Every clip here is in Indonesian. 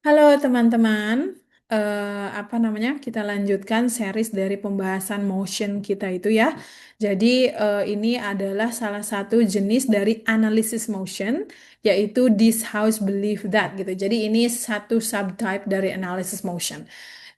Halo teman-teman. Apa namanya? Kita lanjutkan series dari pembahasan motion kita itu ya. Jadi ini adalah salah satu jenis dari analisis motion, yaitu this house believe that gitu. Jadi ini satu subtype dari analysis motion.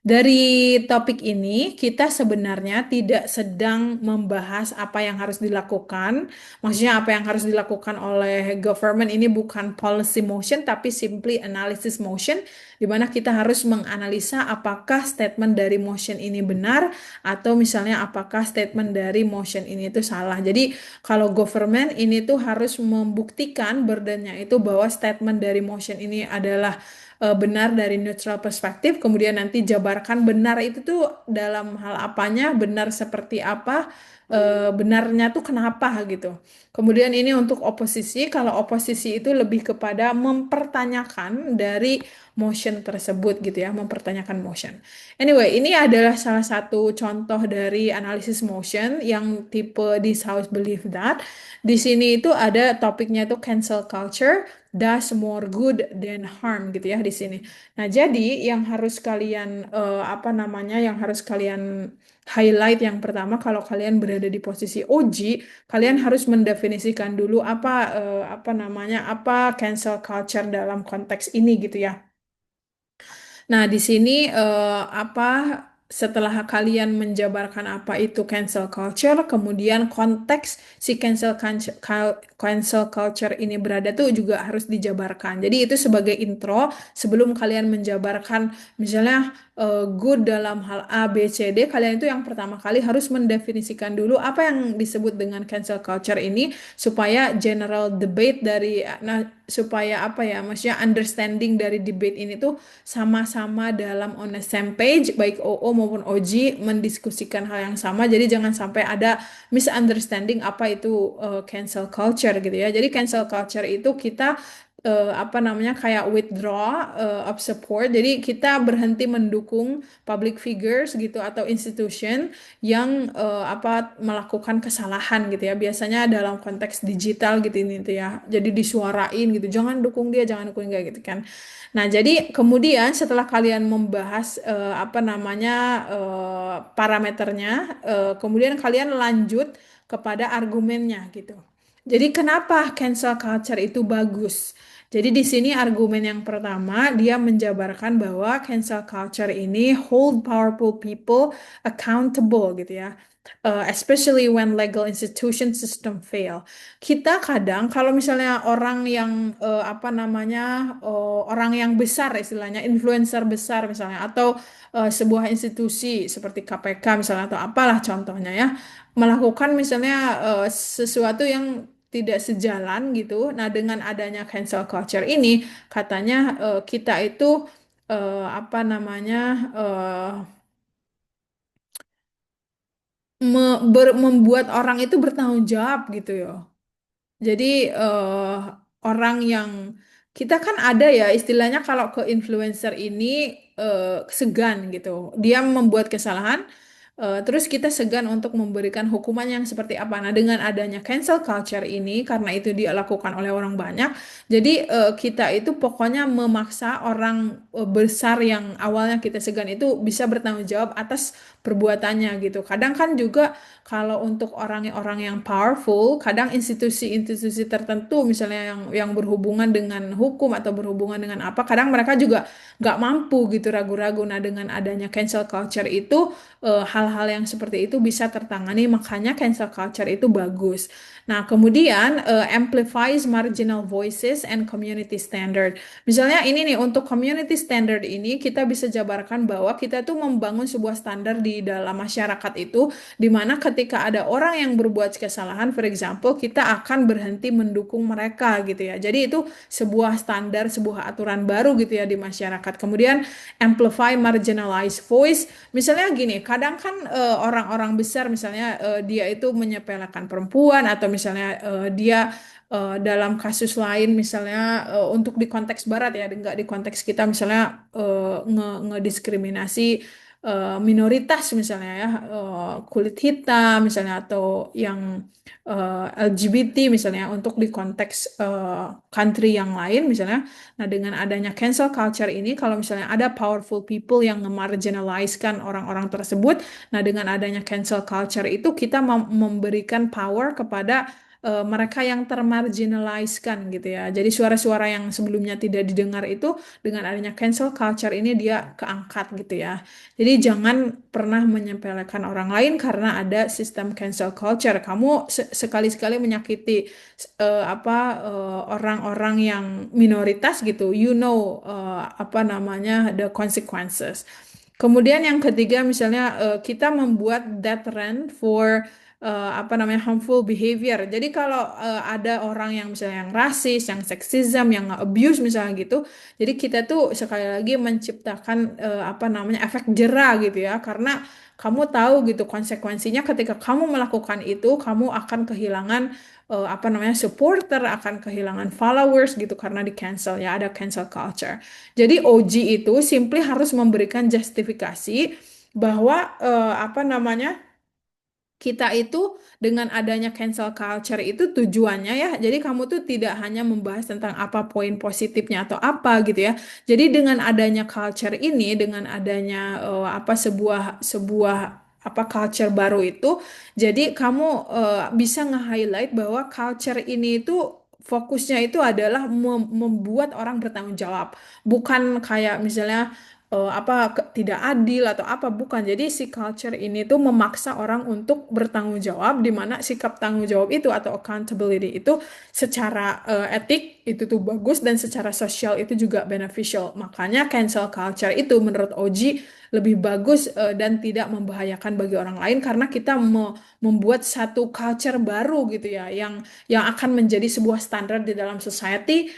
Dari topik ini, kita sebenarnya tidak sedang membahas apa yang harus dilakukan. Maksudnya apa yang harus dilakukan oleh government ini bukan policy motion, tapi simply analysis motion, di mana kita harus menganalisa apakah statement dari motion ini benar, atau misalnya apakah statement dari motion ini itu salah. Jadi kalau government ini tuh harus membuktikan burdennya itu bahwa statement dari motion ini adalah benar dari neutral perspektif, kemudian nanti jabarkan benar itu tuh dalam hal apanya, benar seperti apa, benarnya tuh kenapa gitu. Kemudian ini untuk oposisi, kalau oposisi itu lebih kepada mempertanyakan dari motion tersebut gitu ya, mempertanyakan motion. Anyway, ini adalah salah satu contoh dari analisis motion yang tipe This House Believe That. Di sini itu ada topiknya itu cancel culture does more good than harm gitu ya di sini. Nah, jadi yang harus kalian apa namanya yang harus kalian highlight yang pertama kalau kalian berada di posisi OG, kalian harus mendefinisikan dulu apa namanya apa cancel culture dalam konteks ini gitu ya. Nah, di sini apa setelah kalian menjabarkan apa itu cancel culture, kemudian konteks si cancel culture ini berada tuh juga harus dijabarkan. Jadi itu sebagai intro sebelum kalian menjabarkan misalnya good dalam hal A, B, C, D, kalian itu yang pertama kali harus mendefinisikan dulu apa yang disebut dengan cancel culture ini supaya general debate dari nah supaya apa ya maksudnya understanding dari debate ini tuh sama-sama dalam on the same page, baik OO maupun OG mendiskusikan hal yang sama. Jadi jangan sampai ada misunderstanding apa itu cancel culture gitu ya. Jadi cancel culture itu kita apa namanya kayak withdraw of support. Jadi kita berhenti mendukung public figures gitu atau institution yang apa melakukan kesalahan gitu ya. Biasanya dalam konteks digital gitu ini tuh ya. Jadi disuarain gitu. Jangan dukung dia, jangan dukung dia gitu kan. Nah, jadi kemudian setelah kalian membahas apa namanya parameternya, kemudian kalian lanjut kepada argumennya gitu. Jadi kenapa cancel culture itu bagus? Jadi di sini argumen yang pertama dia menjabarkan bahwa cancel culture ini hold powerful people accountable gitu ya. Especially when legal institution system fail. Kita kadang kalau misalnya orang yang apa namanya orang yang besar istilahnya influencer besar misalnya atau sebuah institusi seperti KPK misalnya atau apalah contohnya ya melakukan misalnya sesuatu yang tidak sejalan gitu. Nah, dengan adanya cancel culture ini katanya kita itu apa namanya eh, membuat orang itu bertanggung jawab gitu ya. Jadi orang yang kita kan ada ya istilahnya kalau ke influencer ini segan gitu. Dia membuat kesalahan, terus kita segan untuk memberikan hukuman yang seperti apa. Nah, dengan adanya cancel culture ini karena itu dia lakukan oleh orang banyak, jadi kita itu pokoknya memaksa orang besar yang awalnya kita segan itu bisa bertanggung jawab atas perbuatannya gitu. Kadang kan juga kalau untuk orang-orang yang powerful, kadang institusi-institusi tertentu, misalnya yang berhubungan dengan hukum atau berhubungan dengan apa, kadang mereka juga nggak mampu gitu, ragu-ragu. Nah, dengan adanya cancel culture itu, hal-hal yang seperti itu bisa tertangani. Makanya cancel culture itu bagus. Nah, kemudian amplifies marginal voices and community standard. Misalnya ini nih, untuk community standard ini kita bisa jabarkan bahwa kita tuh membangun sebuah standar di dalam masyarakat itu di mana ketika ada orang yang berbuat kesalahan, for example, kita akan berhenti mendukung mereka gitu ya. Jadi itu sebuah standar, sebuah aturan baru gitu ya di masyarakat. Kemudian amplify marginalized voice. Misalnya gini, kadang kan orang-orang besar misalnya dia itu menyepelekan perempuan atau misalnya dia dalam kasus lain misalnya untuk di konteks barat ya, enggak di konteks kita misalnya ngediskriminasi minoritas misalnya ya, kulit hitam misalnya atau yang LGBT misalnya untuk di konteks country yang lain misalnya. Nah, dengan adanya cancel culture ini, kalau misalnya ada powerful people yang nge-marginalize-kan orang-orang tersebut, nah dengan adanya cancel culture itu kita memberikan power kepada mereka yang termarginalize-kan gitu ya. Jadi suara-suara yang sebelumnya tidak didengar itu dengan adanya cancel culture ini dia keangkat gitu ya. Jadi jangan pernah menyepelekan orang lain karena ada sistem cancel culture. Kamu sekali-sekali menyakiti orang-orang yang minoritas gitu, apa namanya the consequences. Kemudian yang ketiga misalnya kita membuat death rent for apa namanya harmful behavior. Jadi kalau ada orang yang misalnya yang rasis, yang seksism, yang abuse misalnya gitu, jadi kita tuh sekali lagi menciptakan apa namanya efek jera gitu ya, karena kamu tahu gitu konsekuensinya ketika kamu melakukan itu, kamu akan kehilangan apa namanya supporter, akan kehilangan followers gitu karena di cancel ya, ada cancel culture. Jadi OG itu simply harus memberikan justifikasi bahwa apa namanya kita itu dengan adanya cancel culture itu tujuannya ya, jadi kamu tuh tidak hanya membahas tentang apa poin positifnya atau apa gitu ya. Jadi dengan adanya culture ini, dengan adanya apa sebuah sebuah apa culture baru itu, jadi kamu bisa nge-highlight bahwa culture ini itu fokusnya itu adalah membuat orang bertanggung jawab, bukan kayak misalnya apa tidak adil atau apa, bukan. Jadi si culture ini tuh memaksa orang untuk bertanggung jawab, di mana sikap tanggung jawab itu atau accountability itu secara etik itu tuh bagus dan secara sosial itu juga beneficial. Makanya cancel culture itu menurut Oji lebih bagus dan tidak membahayakan bagi orang lain karena kita membuat satu culture baru gitu ya, yang akan menjadi sebuah standar di dalam society,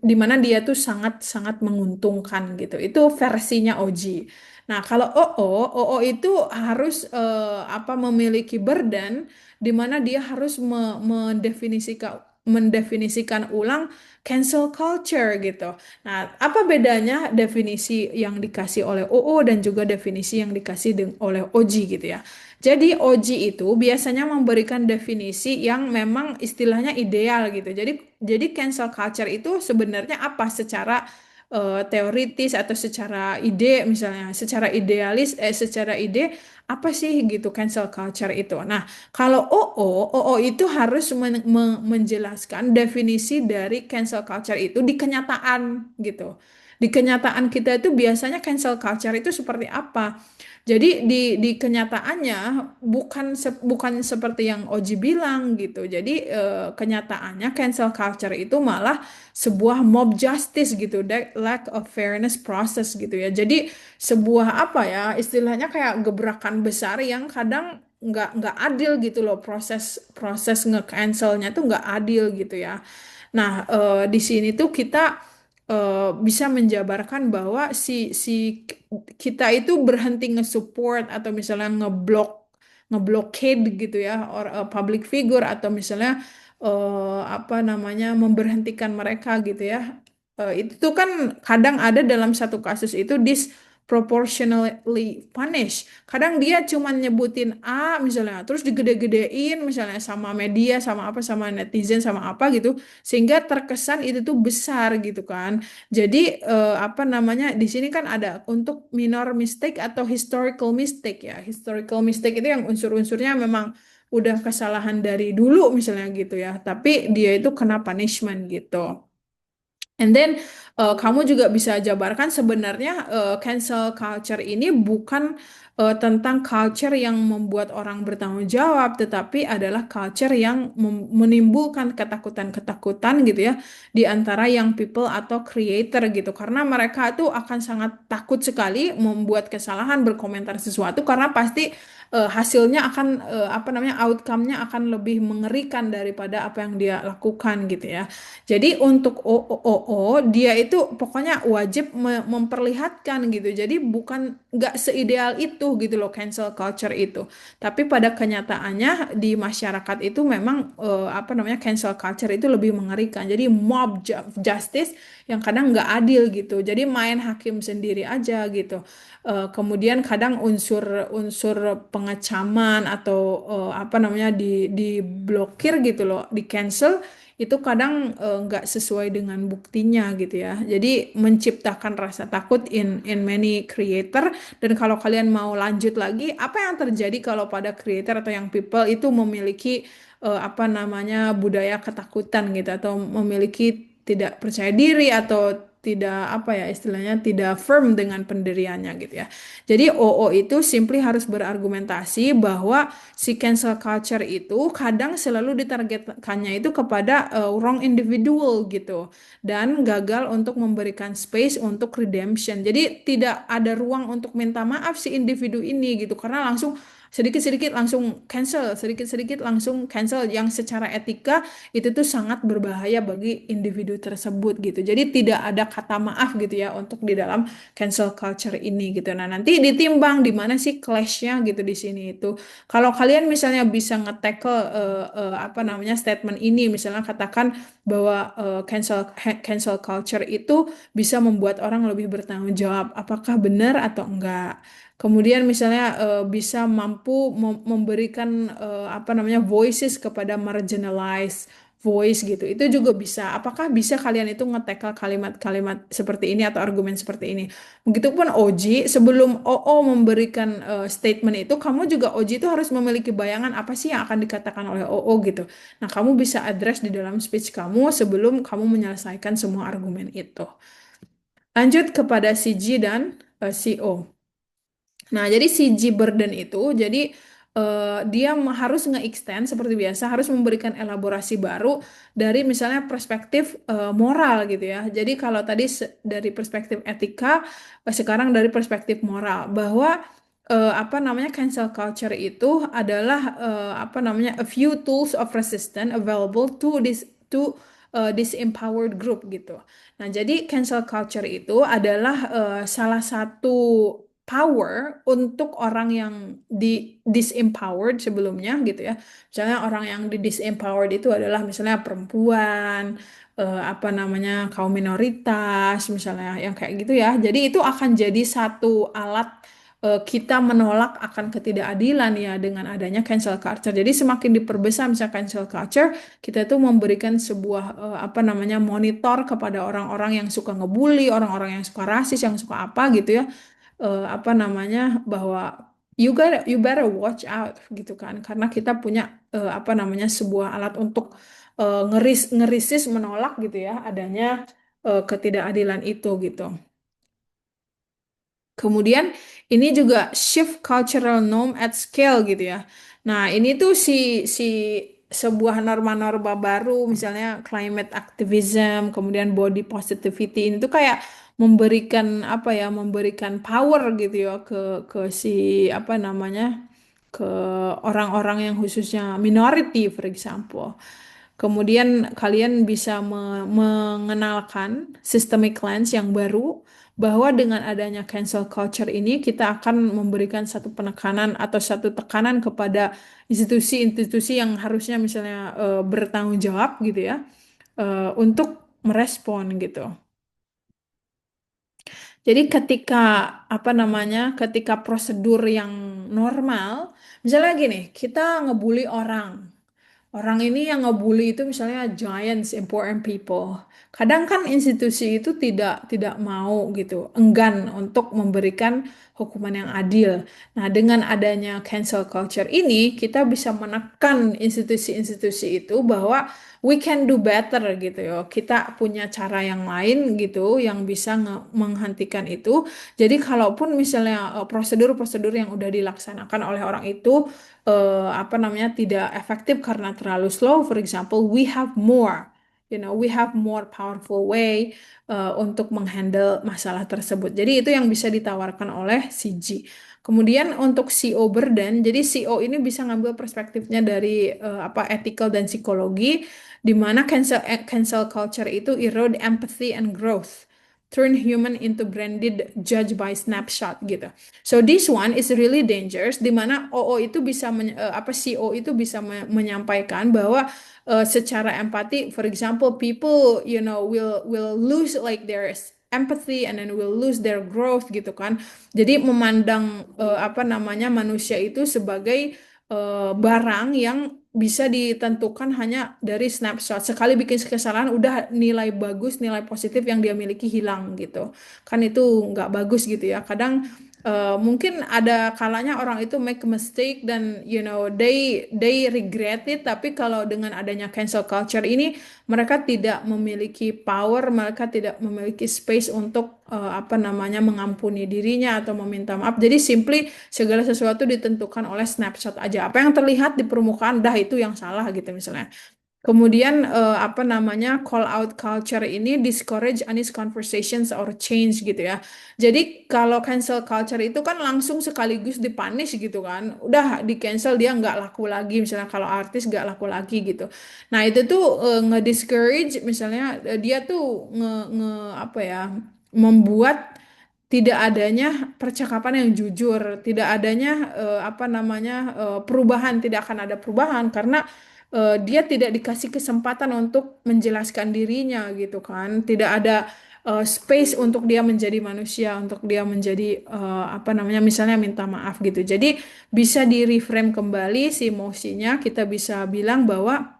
di mana dia tuh sangat-sangat menguntungkan gitu. Itu versinya Oji. Nah, kalau OO itu harus apa memiliki burden di mana dia harus mendefinisikan ulang cancel culture gitu. Nah, apa bedanya definisi yang dikasih oleh OO dan juga definisi yang dikasih oleh Oji gitu ya. Jadi Oji itu biasanya memberikan definisi yang memang istilahnya ideal gitu. Jadi cancel culture itu sebenarnya apa secara teoritis atau secara ide misalnya, secara ide apa sih gitu cancel culture itu. Nah, kalau OO itu harus menjelaskan definisi dari cancel culture itu di kenyataan gitu. Di kenyataan kita itu biasanya cancel culture itu seperti apa? Jadi di kenyataannya bukan seperti yang Oji bilang gitu. Jadi kenyataannya cancel culture itu malah sebuah mob justice gitu, lack of fairness process gitu ya. Jadi sebuah apa ya istilahnya kayak gebrakan besar yang kadang nggak adil gitu loh, proses proses nge-cancelnya tuh nggak adil gitu ya. Nah, di sini tuh kita bisa menjabarkan bahwa si kita itu berhenti nge-support atau misalnya ngeblokade gitu ya, public figure atau misalnya apa namanya memberhentikan mereka gitu ya. Itu tuh kan kadang ada dalam satu kasus itu disproportionately punish. Kadang dia cuma nyebutin A misalnya, terus digede-gedein misalnya sama media, sama apa, sama netizen, sama apa gitu, sehingga terkesan itu tuh besar gitu kan. Jadi apa namanya di sini kan ada untuk minor mistake atau historical mistake ya. Historical mistake itu yang unsur-unsurnya memang udah kesalahan dari dulu misalnya gitu ya, tapi dia itu kena punishment gitu. And then kamu juga bisa jabarkan sebenarnya cancel culture ini bukan tentang culture yang membuat orang bertanggung jawab, tetapi adalah culture yang menimbulkan ketakutan-ketakutan gitu ya di antara young people atau creator gitu. Karena mereka itu akan sangat takut sekali membuat kesalahan, berkomentar sesuatu karena pasti hasilnya akan apa namanya outcome-nya akan lebih mengerikan daripada apa yang dia lakukan gitu ya. Jadi untuk dia itu pokoknya wajib memperlihatkan gitu. Jadi bukan nggak seideal itu utuh gitu loh cancel culture itu. Tapi pada kenyataannya di masyarakat itu memang apa namanya cancel culture itu lebih mengerikan. Jadi justice yang kadang nggak adil gitu. Jadi main hakim sendiri aja gitu. Kemudian kadang unsur pengecaman atau apa namanya diblokir gitu loh, di cancel itu kadang nggak sesuai dengan buktinya gitu ya. Jadi menciptakan rasa takut in many creator. Dan kalau kalian mau lanjut lagi, apa yang terjadi kalau pada creator atau yang people itu memiliki apa namanya budaya ketakutan gitu atau memiliki tidak percaya diri atau tidak apa ya istilahnya tidak firm dengan pendiriannya gitu ya. Jadi OO itu simply harus berargumentasi bahwa si cancel culture itu kadang selalu ditargetkannya itu kepada wrong individual gitu dan gagal untuk memberikan space untuk redemption. Jadi tidak ada ruang untuk minta maaf si individu ini gitu karena langsung sedikit-sedikit langsung cancel, sedikit-sedikit langsung cancel yang secara etika itu tuh sangat berbahaya bagi individu tersebut gitu. Jadi tidak ada kata maaf gitu ya untuk di dalam cancel culture ini gitu. Nah, nanti ditimbang di mana sih clash-nya gitu di sini itu. Kalau kalian misalnya bisa nge-tackle apa namanya statement ini misalnya katakan bahwa cancel culture itu bisa membuat orang lebih bertanggung jawab apakah benar atau enggak. Kemudian misalnya bisa mampu memberikan apa namanya voices kepada marginalized voice gitu. Itu juga bisa. Apakah bisa kalian itu nge-tackle kalimat-kalimat seperti ini atau argumen seperti ini? Begitupun Oji, sebelum OO memberikan statement itu, kamu juga Oji itu harus memiliki bayangan apa sih yang akan dikatakan oleh OO gitu. Nah, kamu bisa address di dalam speech kamu sebelum kamu menyelesaikan semua argumen itu. Lanjut kepada CG dan CO. Nah, jadi si G burden itu, jadi dia harus nge-extend seperti biasa, harus memberikan elaborasi baru dari misalnya perspektif moral gitu ya. Jadi kalau tadi dari perspektif etika, sekarang dari perspektif moral, bahwa apa namanya cancel culture itu adalah apa namanya a few tools of resistance available to disempowered group gitu. Nah, jadi cancel culture itu adalah salah satu power untuk orang yang di disempowered sebelumnya gitu ya. Misalnya orang yang di disempowered itu adalah misalnya perempuan, apa namanya kaum minoritas, misalnya yang kayak gitu ya. Jadi itu akan jadi satu alat kita menolak akan ketidakadilan ya dengan adanya cancel culture. Jadi semakin diperbesar misalnya cancel culture, kita tuh memberikan sebuah apa namanya monitor kepada orang-orang yang suka ngebully, orang-orang yang suka rasis, yang suka apa gitu ya apa namanya bahwa you better watch out gitu kan karena kita punya apa namanya sebuah alat untuk ngerisis menolak gitu ya adanya ketidakadilan itu gitu. Kemudian ini juga shift cultural norm at scale gitu ya. Nah, ini tuh si sebuah norma-norma baru misalnya climate activism, kemudian body positivity ini tuh kayak memberikan apa ya, memberikan power gitu ya ke si apa namanya? Ke orang-orang yang khususnya minority for example. Kemudian kalian bisa mengenalkan systemic lens yang baru bahwa dengan adanya cancel culture ini kita akan memberikan satu penekanan atau satu tekanan kepada institusi-institusi yang harusnya misalnya bertanggung jawab gitu ya untuk merespon gitu. Jadi ketika apa namanya, ketika prosedur yang normal, misalnya gini, kita ngebully orang. Orang ini yang ngebully itu misalnya giants, important people. Kadang kan institusi itu tidak mau gitu, enggan untuk memberikan hukuman yang adil. Nah, dengan adanya cancel culture ini, kita bisa menekan institusi-institusi itu bahwa we can do better gitu ya. Kita punya cara yang lain gitu yang bisa menghentikan itu. Jadi kalaupun misalnya prosedur-prosedur yang udah dilaksanakan oleh orang itu apa namanya tidak efektif karena terlalu slow. For example, we have more, we have more powerful way untuk menghandle masalah tersebut. Jadi itu yang bisa ditawarkan oleh CG. Kemudian untuk CO burden, jadi CO ini bisa ngambil perspektifnya dari apa ethical dan psikologi, di mana cancel culture itu erode empathy and growth. turn human into branded judge by snapshot gitu. So this one is really dangerous di mana OO itu bisa apa CO itu bisa menyampaikan bahwa secara empati, for example, people will lose like their empathy and then will lose their growth gitu kan. Jadi memandang apa namanya manusia itu sebagai barang yang bisa ditentukan hanya dari snapshot. Sekali bikin kesalahan, udah nilai bagus, nilai positif yang dia miliki hilang gitu. Kan itu nggak bagus gitu ya. Kadang mungkin ada kalanya orang itu make a mistake dan they regret it. Tapi kalau dengan adanya cancel culture ini, mereka tidak memiliki power, mereka tidak memiliki space untuk apa namanya mengampuni dirinya atau meminta maaf. Jadi simply segala sesuatu ditentukan oleh snapshot aja. Apa yang terlihat di permukaan, dah itu yang salah gitu misalnya. Kemudian apa namanya call out culture ini discourage honest conversations or change gitu ya. Jadi kalau cancel culture itu kan langsung sekaligus dipunish gitu kan. Udah di cancel dia nggak laku lagi misalnya kalau artis nggak laku lagi gitu. Nah itu tuh nge-discourage misalnya dia tuh apa ya membuat tidak adanya percakapan yang jujur, tidak adanya apa namanya perubahan, tidak akan ada perubahan karena dia tidak dikasih kesempatan untuk menjelaskan dirinya gitu kan. Tidak ada space untuk dia menjadi manusia, untuk dia menjadi apa namanya misalnya minta maaf gitu. Jadi bisa di reframe kembali si emosinya, kita bisa bilang bahwa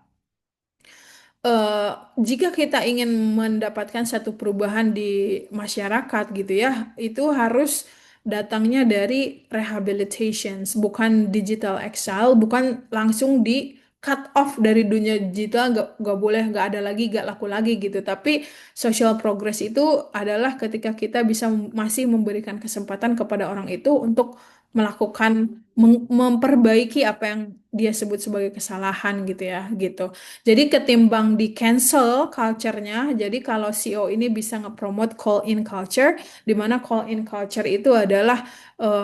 eh, jika kita ingin mendapatkan satu perubahan di masyarakat gitu ya, itu harus datangnya dari rehabilitations, bukan digital exile, bukan langsung di cut off dari dunia digital, nggak boleh, nggak ada lagi, nggak laku lagi gitu. Tapi social progress itu adalah ketika kita bisa masih memberikan kesempatan kepada orang itu untuk melakukan memperbaiki apa yang dia sebut sebagai kesalahan gitu ya gitu. Jadi ketimbang di cancel culture-nya, jadi kalau CEO ini bisa nge-promote call in culture, di mana call in culture itu adalah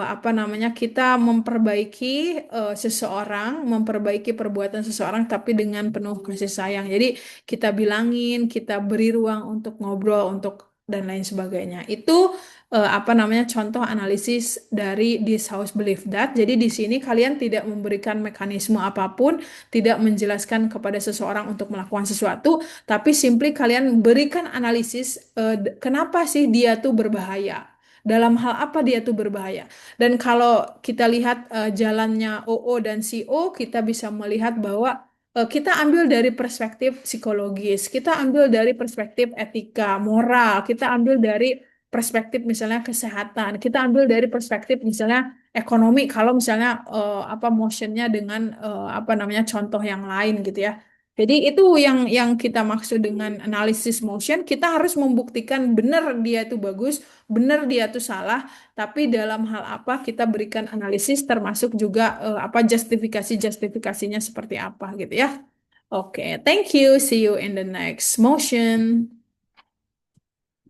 apa namanya kita memperbaiki seseorang, memperbaiki perbuatan seseorang tapi dengan penuh kasih sayang. Jadi kita bilangin, kita beri ruang untuk ngobrol, untuk dan lain sebagainya. Itu apa namanya contoh analisis dari This House Believe That. Jadi di sini kalian tidak memberikan mekanisme apapun, tidak menjelaskan kepada seseorang untuk melakukan sesuatu, tapi simply kalian berikan analisis kenapa sih dia tuh berbahaya. Dalam hal apa dia tuh berbahaya? Dan kalau kita lihat jalannya OO dan CO, kita bisa melihat bahwa kita ambil dari perspektif psikologis, kita ambil dari perspektif etika, moral, kita ambil dari perspektif misalnya kesehatan, kita ambil dari perspektif misalnya ekonomi kalau misalnya apa motionnya dengan apa namanya contoh yang lain gitu ya. Jadi itu yang kita maksud dengan analisis motion, kita harus membuktikan benar dia itu bagus, benar dia itu salah, tapi dalam hal apa kita berikan analisis termasuk juga apa justifikasinya seperti apa gitu ya. Oke, thank you. See you in the next motion.